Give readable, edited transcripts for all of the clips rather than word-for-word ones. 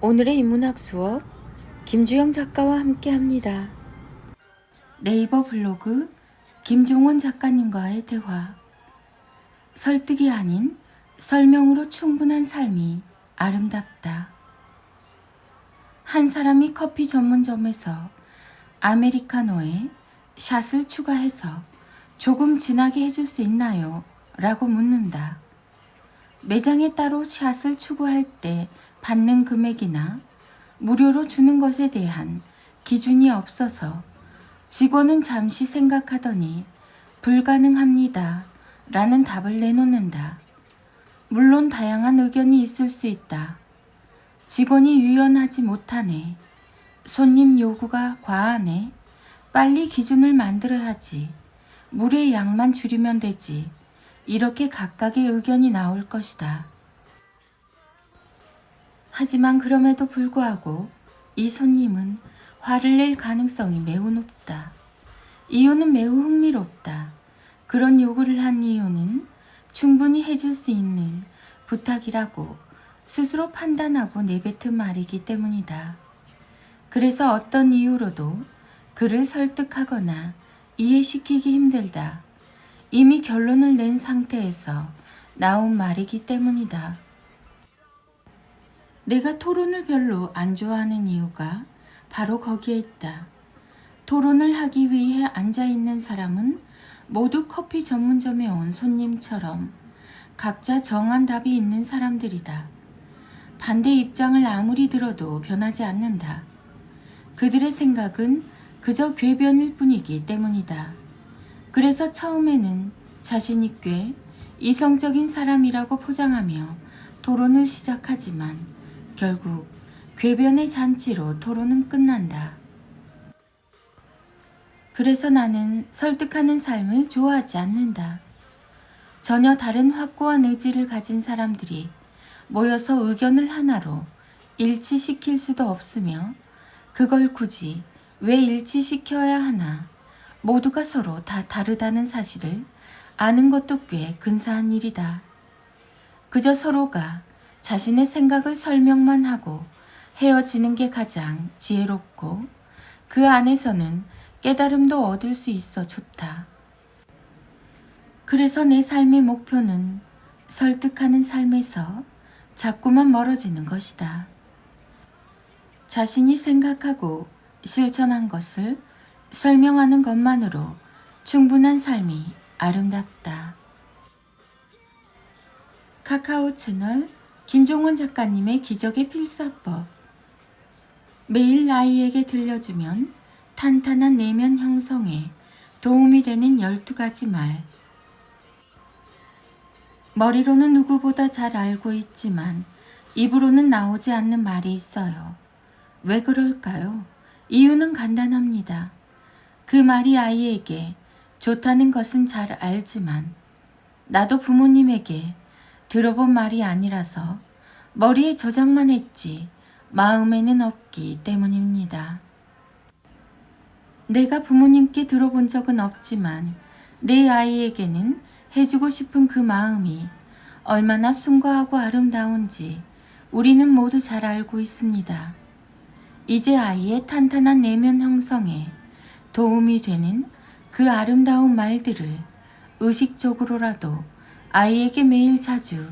오늘의 인문학 수업 김주영 작가와 함께합니다. 네이버 블로그 김종원 작가님과의 대화. 설득이 아닌 설명으로 충분한 삶이 아름답다. 한 사람이 커피 전문점에서 아메리카노에 샷을 추가해서 조금 진하게 해줄 수 있나요? 라고 묻는다. 매장에 따로 샷을 추구할 때 받는 금액이나 무료로 주는 것에 대한 기준이 없어서 직원은 잠시 생각하더니 불가능합니다 라는 답을 내놓는다. 물론 다양한 의견이 있을 수 있다. 직원이 유연하지 못하네. 손님 요구가 과하네. 빨리 기준을 만들어야지. 물의 양만 줄이면 되지. 이렇게 각각의 의견이 나올 것이다. 하지만 그럼에도 불구하고 이 손님은 화를 낼 가능성이 매우 높다. 이유는 매우 흥미롭다. 그런 요구를 한 이유는 충분히 해줄 수 있는 부탁이라고 스스로 판단하고 내뱉은 말이기 때문이다. 그래서 어떤 이유로도 그를 설득하거나 이해시키기 힘들다. 이미 결론을 낸 상태에서 나온 말이기 때문이다. 내가 토론을 별로 안 좋아하는 이유가 바로 거기에 있다. 토론을 하기 위해 앉아있는 사람은 모두 커피 전문점에 온 손님처럼 각자 정한 답이 있는 사람들이다. 반대 입장을 아무리 들어도 변하지 않는다. 그들의 생각은 그저 궤변일 뿐이기 때문이다. 그래서 처음에는 자신이 꽤 이성적인 사람이라고 포장하며 토론을 시작하지만 결국 궤변의 잔치로 토론은 끝난다. 그래서 나는 설득하는 삶을 좋아하지 않는다. 전혀 다른 확고한 의지를 가진 사람들이 모여서 의견을 하나로 일치시킬 수도 없으며 그걸 굳이 왜 일치시켜야 하나? 모두가 서로 다 다르다는 사실을 아는 것도 꽤 근사한 일이다. 그저 서로가 자신의 생각을 설명만 하고 헤어지는 게 가장 지혜롭고 그 안에서는 깨달음도 얻을 수 있어 좋다. 그래서 내 삶의 목표는 설득하는 삶에서 자꾸만 멀어지는 것이다. 자신이 생각하고 실천한 것을 설명하는 것만으로 충분한 삶이 아름답다. 카카오 채널 김종원 작가님의 기적의 필사법. 매일 아이에게 들려주면 탄탄한 내면 형성에 도움이 되는 12가지 말. 머리로는 누구보다 잘 알고 있지만 입으로는 나오지 않는 말이 있어요. 왜 그럴까요? 이유는 간단합니다. 그 말이 아이에게 좋다는 것은 잘 알지만 나도 부모님에게 들어본 말이 아니라서 머리에 저장만 했지 마음에는 없기 때문입니다. 내가 부모님께 들어본 적은 없지만 내 아이에게는 해주고 싶은 그 마음이 얼마나 순고하고 아름다운지 우리는 모두 잘 알고 있습니다. 이제 아이의 탄탄한 내면 형성에 도움이 되는 그 아름다운 말들을 의식적으로라도 아이에게 매일 자주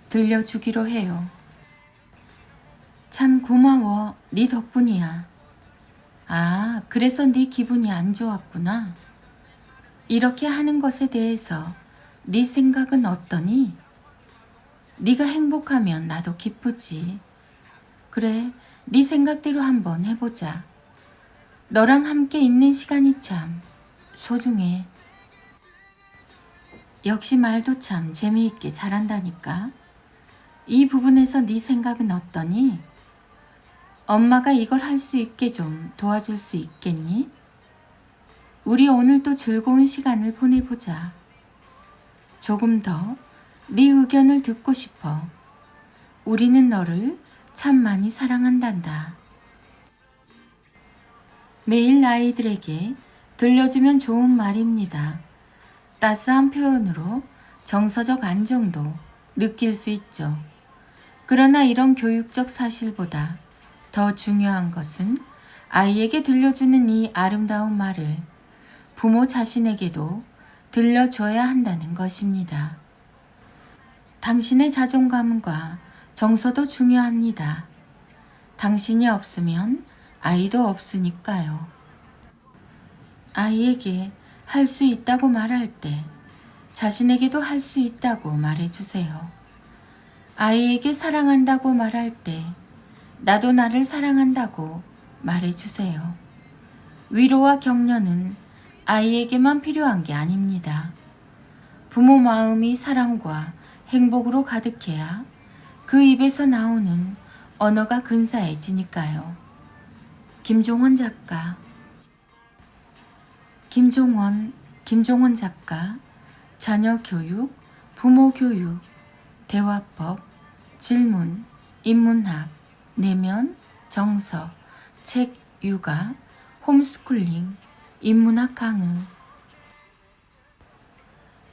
들려주기로 해요. 참 고마워. 네 덕분이야. 아, 그래서 네 기분이 안 좋았구나. 이렇게 하는 것에 대해서 네 생각은 어떠니? 네가 행복하면 나도 기쁘지. 그래, 네 생각대로 한번 해보자. 너랑 함께 있는 시간이 참 소중해. 역시 말도 참 재미있게 잘한다니까. 이 부분에서 네 생각은 어떠니? 엄마가 이걸 할 수 있게 좀 도와줄 수 있겠니? 우리 오늘 또 즐거운 시간을 보내보자. 조금 더 네 의견을 듣고 싶어. 우리는 너를 참 많이 사랑한단다. 매일 아이들에게 들려주면 좋은 말입니다. 따스한 표현으로 정서적 안정도 느낄 수 있죠. 그러나 이런 교육적 사실보다 더 중요한 것은 아이에게 들려주는 이 아름다운 말을 부모 자신에게도 들려줘야 한다는 것입니다. 당신의 자존감과 정서도 중요합니다. 당신이 없으면 아이도 없으니까요. 아이에게 할 수 있다고 말할 때 자신에게도 할 수 있다고 말해주세요. 아이에게 사랑한다고 말할 때 나도 나를 사랑한다고 말해주세요. 위로와 격려는 아이에게만 필요한 게 아닙니다. 부모 마음이 사랑과 행복으로 가득해야 그 입에서 나오는 언어가 근사해지니까요. 김종원 작가. 김종원 작가, 자녀 교육, 부모 교육, 대화법, 질문, 인문학, 내면, 정서, 책, 육아, 홈스쿨링, 인문학 강의.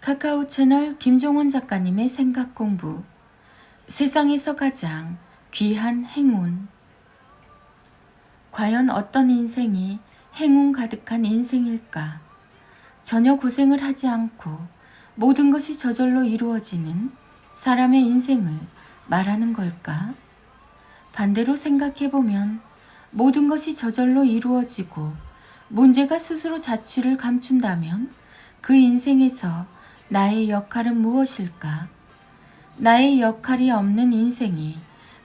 카카오 채널 김종원 작가님의 생각 공부. 세상에서 가장 귀한 행운. 과연 어떤 인생이 행운 가득한 인생일까? 전혀 고생을 하지 않고 모든 것이 저절로 이루어지는 사람의 인생을 말하는 걸까? 반대로 생각해보면 모든 것이 저절로 이루어지고 문제가 스스로 자취를 감춘다면 그 인생에서 나의 역할은 무엇일까? 나의 역할이 없는 인생이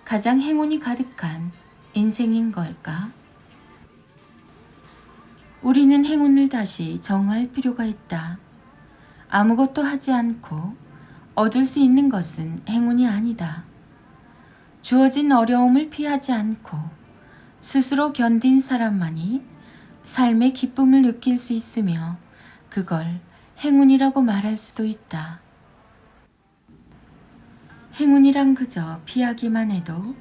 가장 행운이 가득한 인생인 걸까? 우리는 행운을 다시 정할 필요가 있다. 아무것도 하지 않고 얻을 수 있는 것은 행운이 아니다. 주어진 어려움을 피하지 않고 스스로 견딘 사람만이 삶의 기쁨을 느낄 수 있으며 그걸 행운이라고 말할 수도 있다. 행운이란 그저 피하기만 해도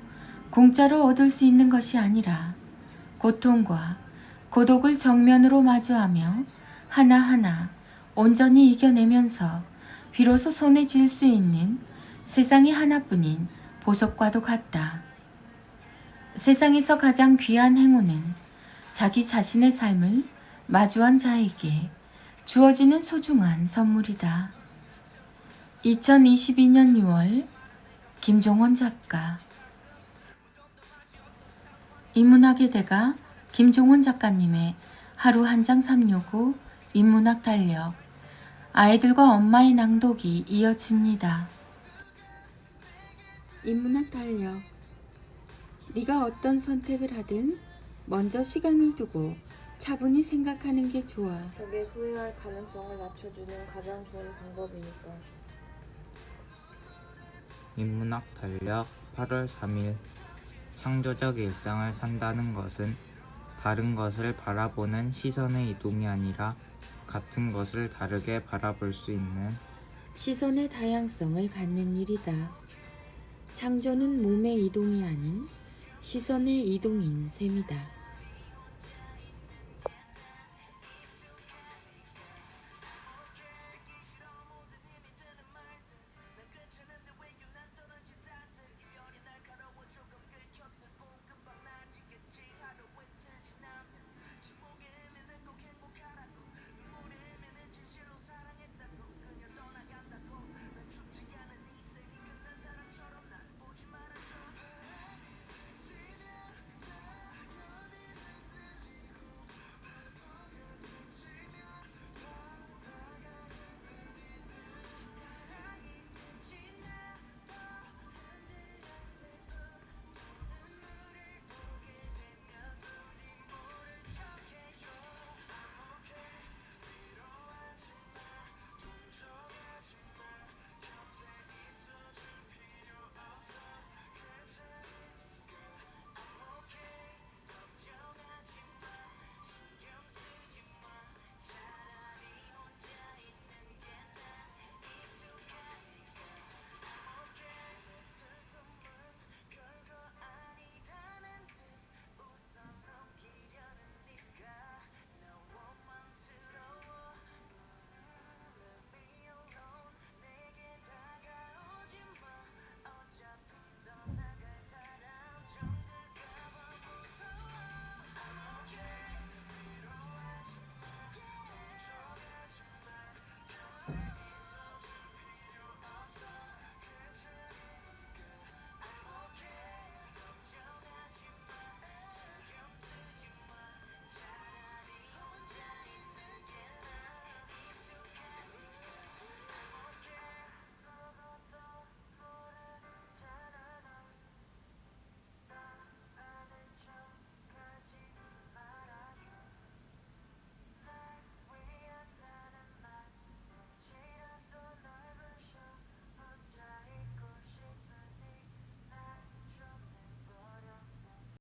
공짜로 얻을 수 있는 것이 아니라 고통과 고독을 정면으로 마주하며 하나하나 온전히 이겨내면서 비로소 손에 쥘 수 있는 세상에 하나뿐인 보석과도 같다. 세상에서 가장 귀한 행운은 자기 자신의 삶을 마주한 자에게 주어지는 소중한 선물이다. 2022년 6월 김종원 작가. 인문학의 대가 김종원 작가님의 하루 한 장 365 인문학 달력. 아이들과 엄마의 낭독이 이어집니다. 인문학 달력. 네가 어떤 선택을 하든 먼저 시간을 두고 차분히 생각하는 게 좋아. 그게 후회할 가능성을 낮춰주는 가장 좋은 방법이니까. 인문학 달력 8월 3일. 창조적 일상을 산다는 것은 다른 것을 바라보는 시선의 이동이 아니라 같은 것을 다르게 바라볼 수 있는 시선의 다양성을 갖는 일이다. 창조는 몸의 이동이 아닌 시선의 이동인 셈이다.